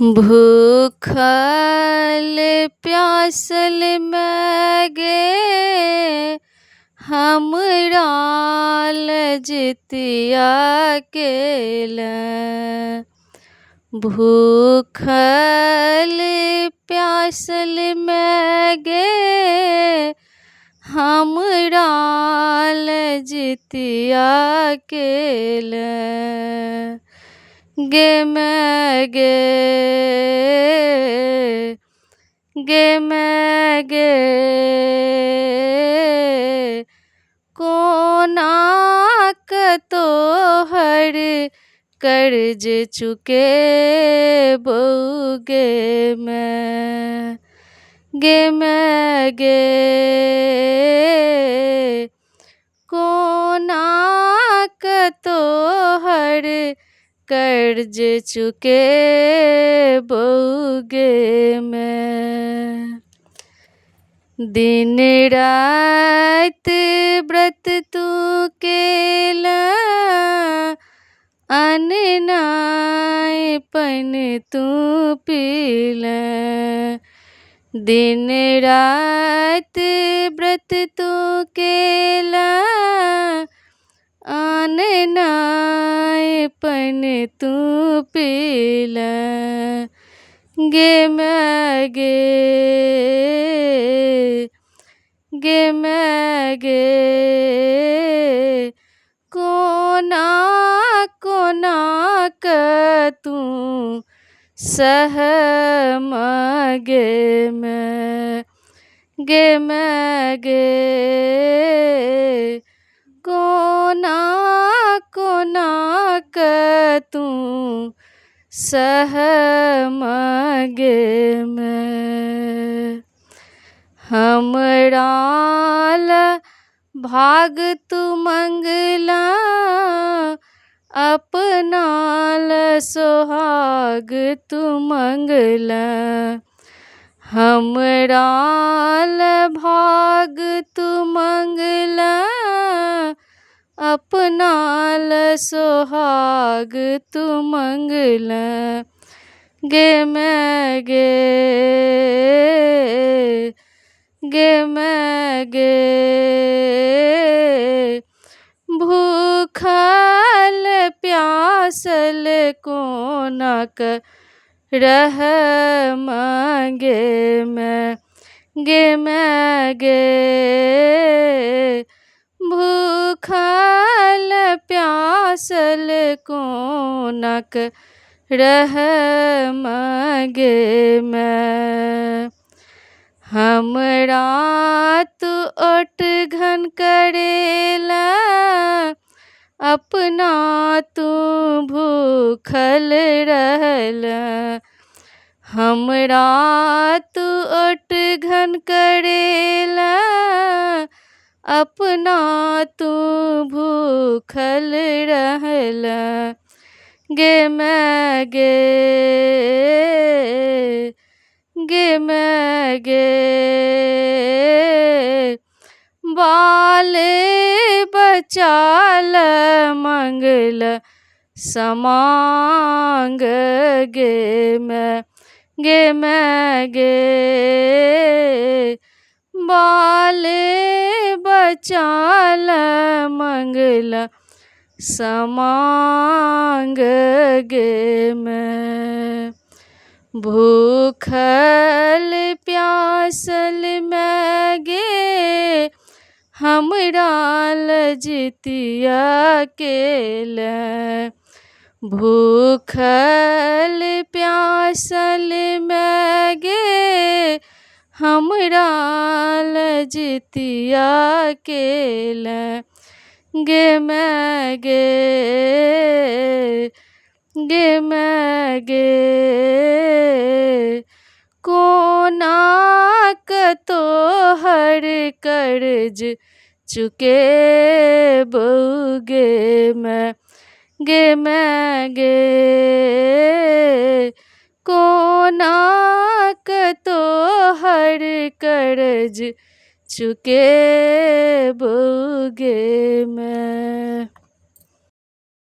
भूखल प्यासल मैं गे हमरा लजतिया केला। भूखल प्यासल मैं गे हमरा लजतिया केला। गे मैं गे कोना तोहर कर्ज चुके बउगे मैं कोना तोहर कर्ज चुके बउगे मैं। दिन रात व्रत तू केला अन्न नाय पन तू पीला। दिन रात व्रत तू केला अन्न नाय पन तू पीला। गे मैं कोना तू सह मागे मैं कोना तू सह मागे मैं। हमरा भाग तू मंगला अपना सोहाग तू मंगला। हमरा भाग तू मंगला अपना सोहाग तू मंगला। गे मैं भूखल प्यासल कोना रह मांगे मैं भूखल प्यासल कोना रह मांगे मैं। हमरा तू ओट घन करेला अपना तू भूखल रहला। हमरा तू ओट घन करेला अपना तू भूखल रहला। गे मैं बाल बचाल मंगल समांग गे मैं बाल बचाल मंगल समांग गे मैं। भूखल प्यासल मैं गे हमरा लजतिया केला। भूखल प्यासल मैं गे हमरा लजतिया केला। गे मैं कोना तोहर कर्ज चुके बउगे मैं कोना तोहर कर्ज चुके बउगे मैं।